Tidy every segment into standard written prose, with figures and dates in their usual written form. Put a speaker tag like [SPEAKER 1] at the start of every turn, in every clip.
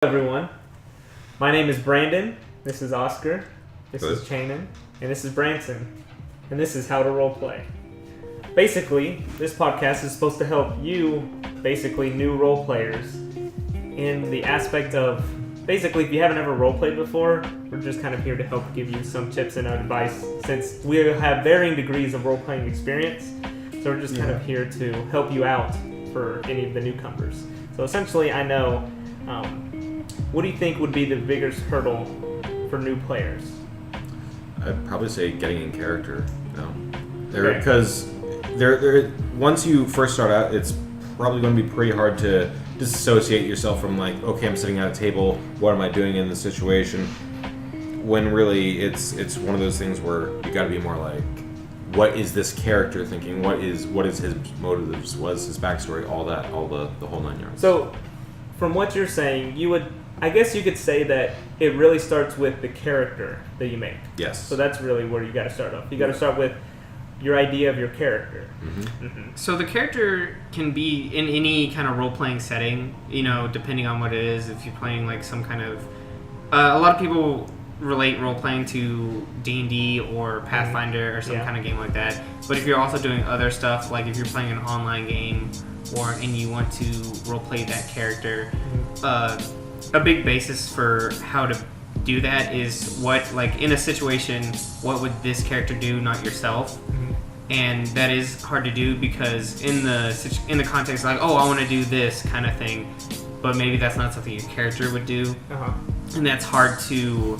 [SPEAKER 1] Everyone. My name is Brandon. This is Oscar. This is Chanan. And this is Branson. And this is How to Roleplay. Basically, this podcast is supposed to help you, new role players, in the aspect of, if you haven't ever roleplayed before, we're just kind of here to help give you some tips and advice, since we have varying degrees of role-playing experience. So we're just kind of here to help you out for any of the newcomers. So essentially, I know, what do you think would be the biggest hurdle for new players?
[SPEAKER 2] I'd probably say getting in character. Because once you first start out, it's probably going to be pretty hard to disassociate yourself from okay, I'm sitting at a table. What am I doing in this situation? When really, it's one of those things where you got to be more like, what is this character thinking? What is his motives? What is his backstory? All the whole nine yards.
[SPEAKER 1] So, from what you're saying, I guess you could say that it really starts with the character that you make.
[SPEAKER 2] Yes.
[SPEAKER 1] So that's really where you got to start off. You got to start with your idea of your character.
[SPEAKER 3] Mm-hmm. Mm-hmm. So the character can be in any kind of role-playing setting, depending on what it is. If you're playing some kind of... a lot of people relate role-playing to D&D or Pathfinder or some kind of game like that. But if you're also doing other stuff, like if you're playing an online game and you want to role-play that character... a big basis for how to do that is in a situation, what would this character do, not yourself? Mm-hmm. And that is hard to do because in the context, I want to do this kind of thing, but maybe that's not something your character would do. Uh-huh. And that's hard to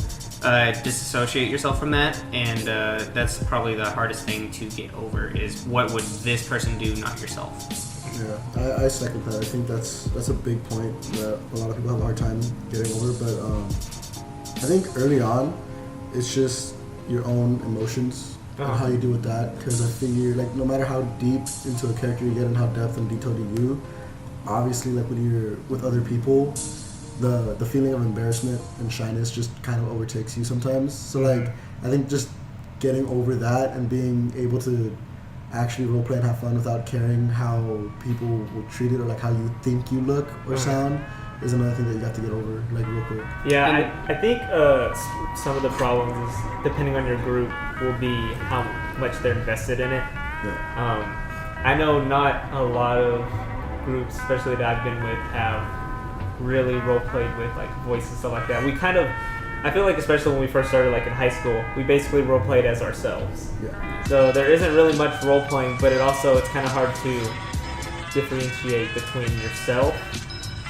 [SPEAKER 3] disassociate yourself from that, and that's probably the hardest thing to get over is what would this person do, not yourself.
[SPEAKER 4] Yeah, I second that. I think that's a big point that a lot of people have a hard time getting over. But I think early on, it's just your own emotions and how you deal with that. Because I figure, no matter how deep into a character you get and how depth and detailed you do, obviously, when you're with other people, the feeling of embarrassment and shyness just kind of overtakes you sometimes. So, I think just getting over that and being able to actually roleplay and have fun without caring how people will treat it or how you think you look or sound is another thing that you got to get over real quick.
[SPEAKER 1] Yeah, I think some of the problems is depending on your group will be how much they're invested in it. Yeah. I know not a lot of groups, especially that I've been with, have really roleplayed with voice and stuff like that. We kind of, I feel especially when we first started in high school, we basically role-played as ourselves. Yeah. So there isn't really much role-playing, but it's kind of hard to differentiate between yourself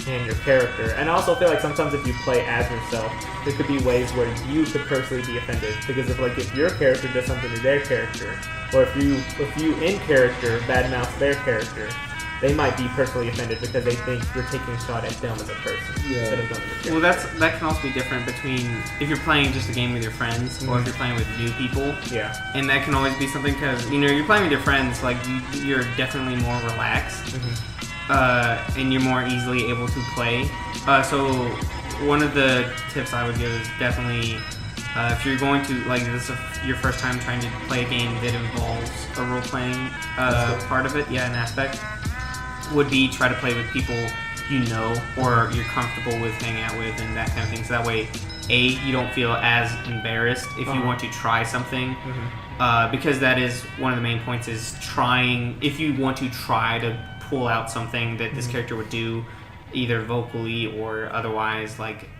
[SPEAKER 1] and your character. And I also feel sometimes if you play as yourself, there could be ways where you could personally be offended. Because if your character does something to their character, or if you in character badmouth their character, they might be personally offended because they think you're taking a shot at them as a person instead of them as a
[SPEAKER 3] character. Well, that can also be different between if you're playing just a game with your friends or if you're playing with new people. Yeah. And that can always be something because, you're playing with your friends, you're definitely more relaxed and you're more easily able to play. So one of the tips I would give is definitely if you're going to, this is your first time trying to play a game that involves a role-playing part of it, an aspect, would be try to play with people or you're comfortable with hanging out with and that kind of thing. So that way, you don't feel as embarrassed if you want to try something. Because that is one of the main points is trying, if you want to try to pull out something that this character would do, either vocally or otherwise,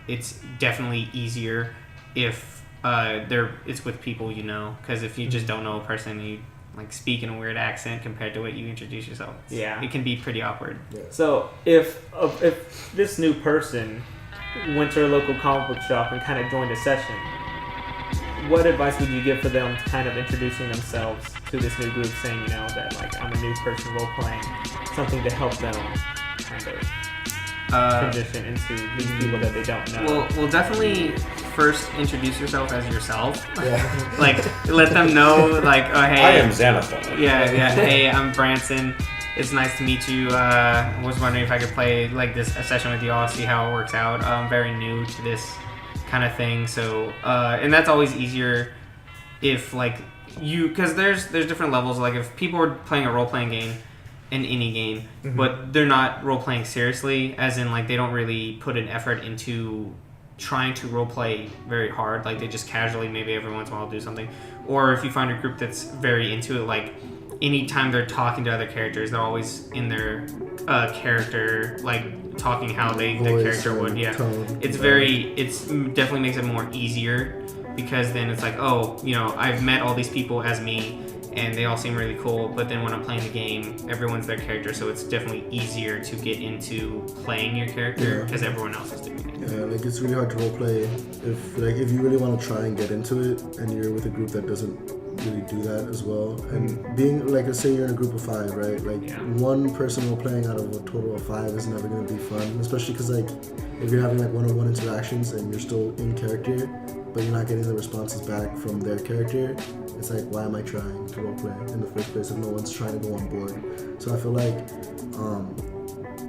[SPEAKER 3] it's definitely easier if it's with people because if you just don't know a person, you speak in a weird accent compared to what you introduce yourself. It can be pretty awkward.
[SPEAKER 1] Yeah. So if this new person went to a local comic book shop and kind of joined a session, what advice would you give for them to kind of introducing themselves to this new group, saying that I'm a new person role playing, something to help them kind of transition into these people that they don't know?
[SPEAKER 3] Well, definitely first introduce yourself as yourself. Yeah. Let them know, oh, hey.
[SPEAKER 2] I am Xanathon.
[SPEAKER 3] Yeah. Hey, I'm Branson. It's nice to meet you. I was wondering if I could play a session with you all, see how it works out. I'm very new to this kind of thing. So, and that's always easier if because there's different levels. If people are playing a role-playing game, in any game, but they're not role playing seriously, as in like they don't really put an effort into trying to role play very hard. Like they just casually maybe every once in a while do something. Or if you find a group that's very into it, like anytime they're talking to other characters, they're always in their character, like talking how their character would. Yeah, it's definitely makes it more easier, because then it's like, oh, you know, I've met all these people as me and they all seem really cool, but then when I'm playing the game, everyone's their character, so it's definitely easier to get into playing your character because everyone else is doing it.
[SPEAKER 4] Yeah, like it's really hard to roleplay if you really want to try and get into it and you're with a group that doesn't really do that as well. And being like, let's say you're in a group of 5, right? Like one person role playing out of a total of 5 is never going to be fun, especially because like if you're having like one-on-one interactions and you're still in character, but you're not getting the responses back from their character, it's like, why am I trying to roleplay in the first place if no one's trying to go on board? So I feel like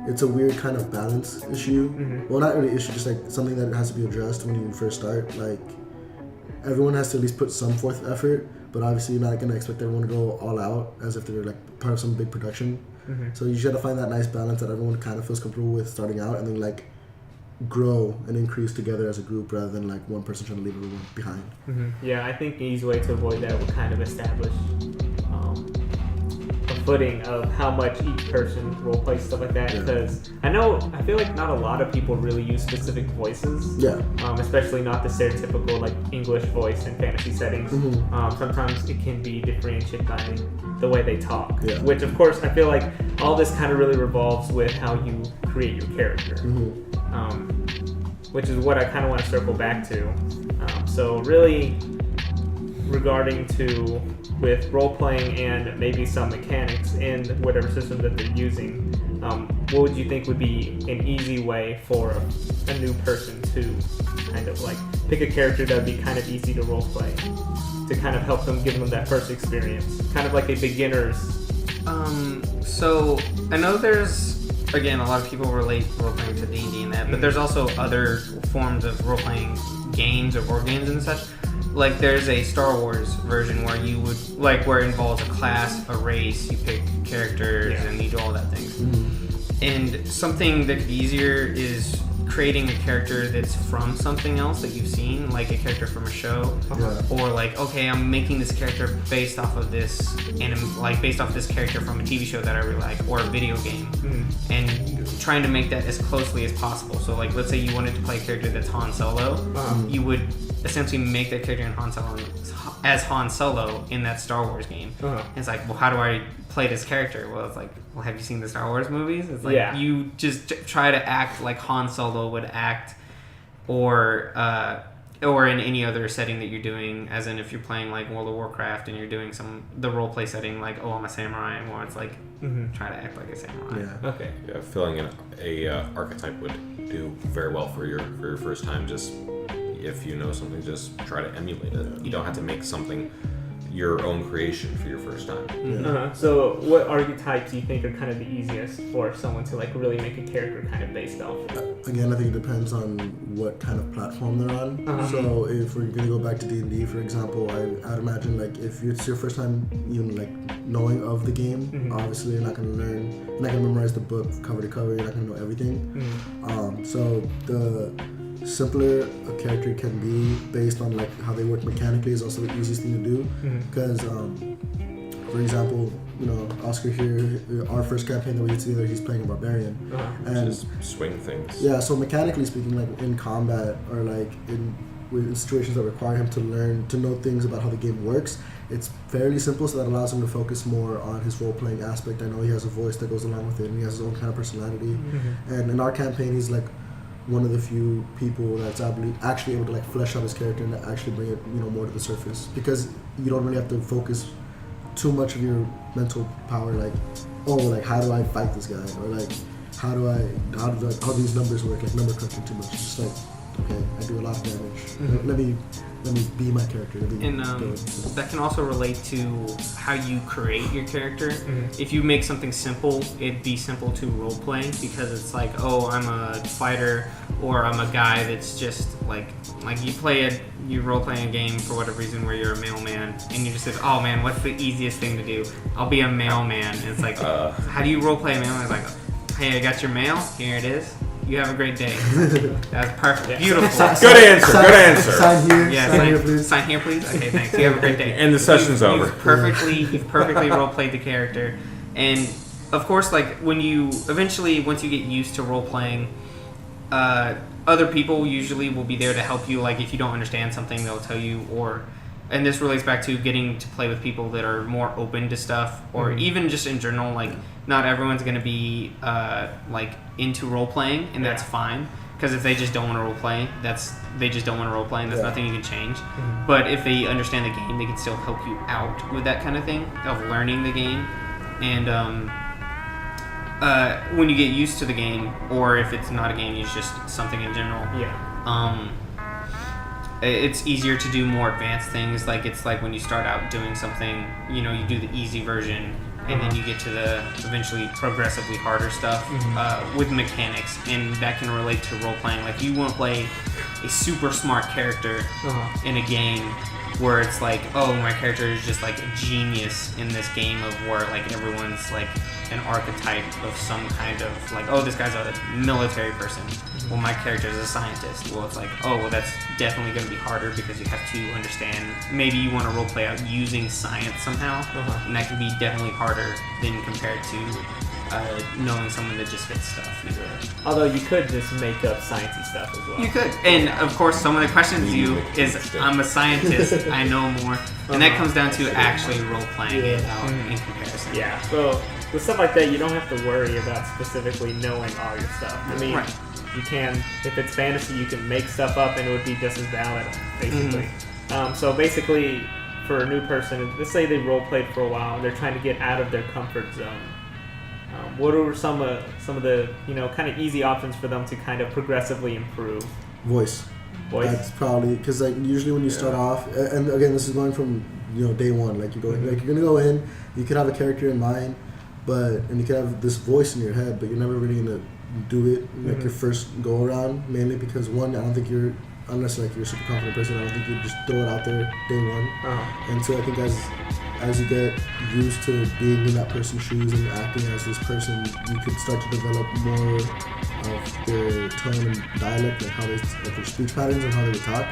[SPEAKER 4] it's a weird kind of balance issue. Well, not really issue, just like something that has to be addressed when you first start. Like everyone has to at least put some forth effort, but obviously you're not going to expect everyone to go all out as if they're like part of some big production. So you just got to find that nice balance that everyone kind of feels comfortable with starting out, and then like grow and increase together as a group rather than like one person trying to leave everyone behind.
[SPEAKER 1] Yeah, I think the easy way to avoid that would kind of establish a footing of how much each person role plays, stuff like that, because I feel like not a lot of people really use specific voices, especially not the stereotypical like English voice in fantasy settings. Sometimes it can be differentiated by the way they talk, which of course I feel like all this kind of really revolves with how you create your character, which is what I kind of want to circle back to. So really regarding to with role-playing and maybe some mechanics in whatever system that they're using, what would you think would be an easy way for a new person to kind of like pick a character that would be kind of easy to role-play, to kind of help them, give them that first experience, kind of like a beginner's?
[SPEAKER 3] So I know there's, again, a lot of people relate role-playing to D&D and that, but there's also other forms of role-playing games or board games and such. Like there's a Star Wars version where you would, like, where it involves a class, a race, you pick characters and you do all that things. And something that could be easier is creating a character that's from something else that you've seen, like a character from a show, or like, okay, I'm making this character based off of this, and like based off this character from a TV show that I really like, or a video game, and trying to make that as closely as possible. So like, let's say you wanted to play a character that's Han Solo, you would essentially make that character in Han Solo as Han Solo in that Star Wars game. And it's like, well, how do I play this character? Well, it's like, well, have you seen the Star Wars movies? It's like you just try to act like Han Solo would act, or in any other setting that you're doing, as in if you're playing like World of Warcraft and you're doing the role play setting, like, oh, I'm a samurai, or it's like try to act like a samurai.
[SPEAKER 2] Filling in a archetype would do very well for your first time. Just if you know something, just try to emulate it. You don't have to make something your own creation for your first time.
[SPEAKER 1] So what archetypes do you think are kind of the easiest for someone to like really make a character kind of based off?
[SPEAKER 4] Again, I think it depends on what kind of platform they're on. So if we're gonna go back to D&D, for example, I'd imagine like if it's your first time even like knowing of the game, obviously you're not gonna memorize the book cover to cover, you're not gonna know everything. So the simpler a character can be based on like how they work mechanically is also the easiest thing to do, because for example, you know, Oscar here, our first campaign that we did together, he's playing a barbarian, and
[SPEAKER 2] just swing things.
[SPEAKER 4] So mechanically speaking, like in combat or like in situations that require him to learn to know things about how the game works, it's fairly simple, so that allows him to focus more on his role-playing aspect. I know he has a voice that goes along with it, and he has his own kind of personality, and in our campaign he's like one of the few people that's actually able to like flesh out his character and actually bring it, you know, more to the surface, because you don't really have to focus too much of your mental power, like, oh, like how do I fight this guy, or like how do these numbers work, like number crunching too much. It's just like, okay, I do a lot of damage. Let me let me be my character.
[SPEAKER 3] And that can also relate to how you create your character. If you make something simple, it'd be simple to role play because it's like, oh, I'm a fighter, or I'm a guy that's just like you role playing a game for whatever reason where you're a mailman, and you just said, oh man, what's the easiest thing to do? I'll be a mailman. And it's like, how do you role play a mailman? It's like, hey, I got your mail. Here it is. You have a great day. That's perfect. Beautiful.
[SPEAKER 2] Good answer.
[SPEAKER 4] Sign here.
[SPEAKER 3] Yeah,
[SPEAKER 4] sign here, please.
[SPEAKER 3] Sign here, please. Okay, thanks. You have a great day.
[SPEAKER 2] And the session's over.
[SPEAKER 3] You've perfectly role played the character, and of course, like when you eventually, once you get used to role playing, other people usually will be there to help you. Like if you don't understand something, they'll tell you. And this relates back to getting to play with people that are more open to stuff, or even just in general. Like not everyone's going to be like into role playing, and that's fine. Because if they just don't want to role play, they just don't want to role play, and there's nothing you can change. But if they understand the game, they can still help you out with that kind of thing of learning the game. And when you get used to the game, or if it's not a game, it's just something in general. It's easier to do more advanced things. Like it's like when you start out doing something, you do the easy version, and then you get to the eventually progressively harder stuff with mechanics, and that can relate to role playing. Like you want to play a super smart character in a game where it's like, oh, my character is just like a genius in this game of where like everyone's like an archetype of some kind of like, oh, this guy's a military person. Well, my character is a scientist. Well, it's like, oh, well, that's definitely going to be harder because you have to understand. Maybe you want to role play out using science somehow, and that can be definitely harder than compared to knowing someone that just hits stuff.
[SPEAKER 1] Although you could just make up sciencey stuff as well.
[SPEAKER 3] You could, and of course, someone that questions you is, I'm a scientist, I know more, and that comes down to actually role playing it out in comparison.
[SPEAKER 1] Yeah. So with stuff like that, you don't have to worry about specifically knowing all your stuff. I mean.
[SPEAKER 3] Right.
[SPEAKER 1] You can, if it's fantasy, you can make stuff up and it would be just as valid, basically. So basically, for a new person, let's say they role played for a while and they're trying to get out of their comfort zone. What are some of the kind of easy options for them to kind of progressively improve?
[SPEAKER 4] Voice. That's probably because like usually when you start off, and again this is going from day one. Like you're gonna go in, you could have a character in mind, and you could have this voice in your head, but you're never really gonna do it like your first go around, mainly because one, I don't think unless like you're a super confident person, I don't think you just throw it out there day one. And so I think as you get used to being in that person's shoes and acting as this person, you could start to develop more of their tone and dialect, like their speech patterns and how they would talk.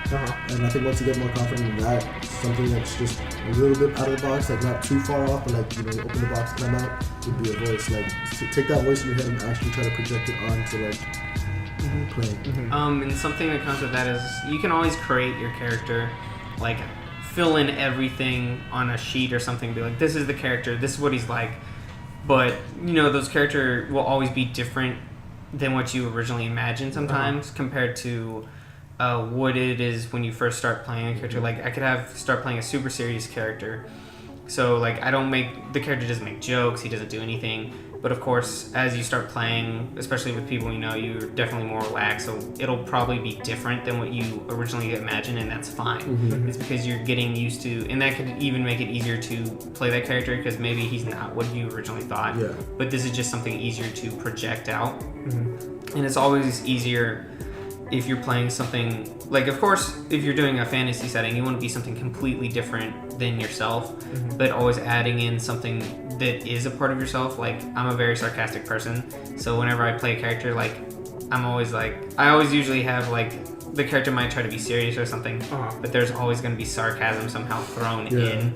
[SPEAKER 4] And I think once you get more confident in that, something that's just a little bit out of the box, like not too far off, but like open the box and come out, would be a voice. Like take that voice in your head and actually try to project it onto like playing.
[SPEAKER 3] And something that comes with that is you can always create your character, like fill in everything on a sheet or something, be like, this is the character, this is what he's like. But those characters will always be different than what you originally imagined sometimes compared to what it is when you first start playing a character. Like I could start playing a super serious character, so like the character doesn't make jokes, he doesn't do anything. But of course, as you start playing, especially with people you're definitely more relaxed, so it'll probably be different than what you originally imagined, and that's fine. It's because you're getting used to, and that could even make it easier to play that character because maybe he's not what you originally thought. But this is just something easier to project out. And it's always easier if you're playing something, like of course, if you're doing a fantasy setting, you want to be something completely different than yourself, but always adding in something that is a part of yourself. Like I'm a very sarcastic person, so whenever I play a character, like I always usually have like the character might try to be serious or something, but there's always going to be sarcasm somehow thrown in,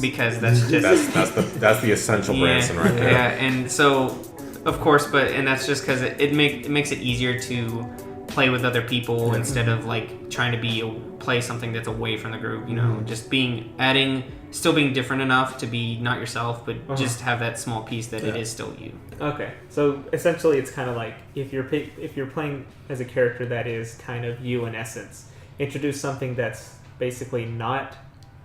[SPEAKER 3] because that's just
[SPEAKER 2] that's the essential Branson right there.
[SPEAKER 3] Yeah, and so of course, and that's just because it makes it easier to play with other people instead of like trying to play something that's away from the group. Just still being different enough to be not yourself, but just have that small piece that it is still you.
[SPEAKER 1] Okay, so essentially it's kind of like if you're playing as a character that is kind of you in essence, introduce something that's basically not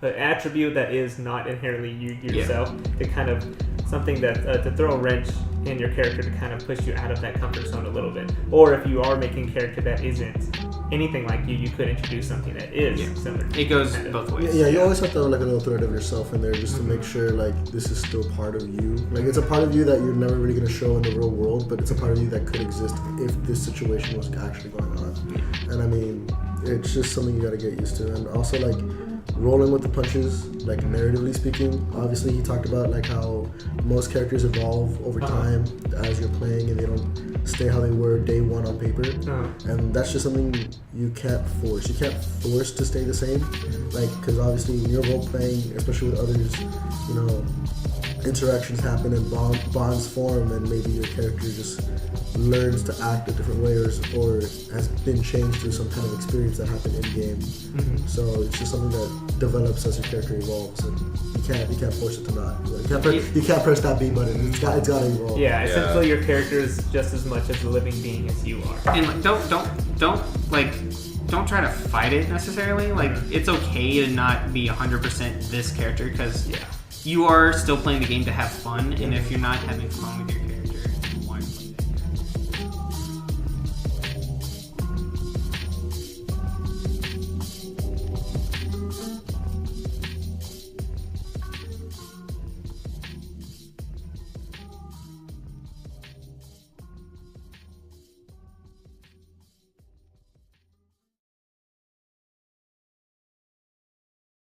[SPEAKER 1] an attribute that is not inherently you yourself, to kind of something that to throw a wrench in your character to kind of push you out of that comfort zone a little bit. Or if you are making a character that isn't anything like you could introduce something that is similar.
[SPEAKER 3] It goes both ways.
[SPEAKER 4] Yeah, you always have to have like a little thread of yourself in there just to make sure like this is still part of you. Like it's a part of you that you're never really gonna show in the real world, but it's a part of you that could exist if this situation was actually going on. And I mean, it's just something you gotta get used to. And also like rolling with the punches, like narratively speaking. Obviously, he talked about like how most characters evolve over time as you're playing, and they don't stay how they were day one on paper. And that's just something you can't force. You can't force to stay the same, like because obviously when you're role playing, especially with others, you know, interactions happen and bonds form, and maybe your character just learns to act a different way or has been changed through some kind of experience that happened in game. So it's just something that develops as your character evolves, and you can't force it to not. You can't press that B button. It's got to evolve.
[SPEAKER 1] Yeah, essentially your character is just as much as a living being as you are.
[SPEAKER 3] And like, don't try to fight it necessarily. Like it's okay to not be 100% this character because you are still playing the game to have fun, and if you're not having fun with your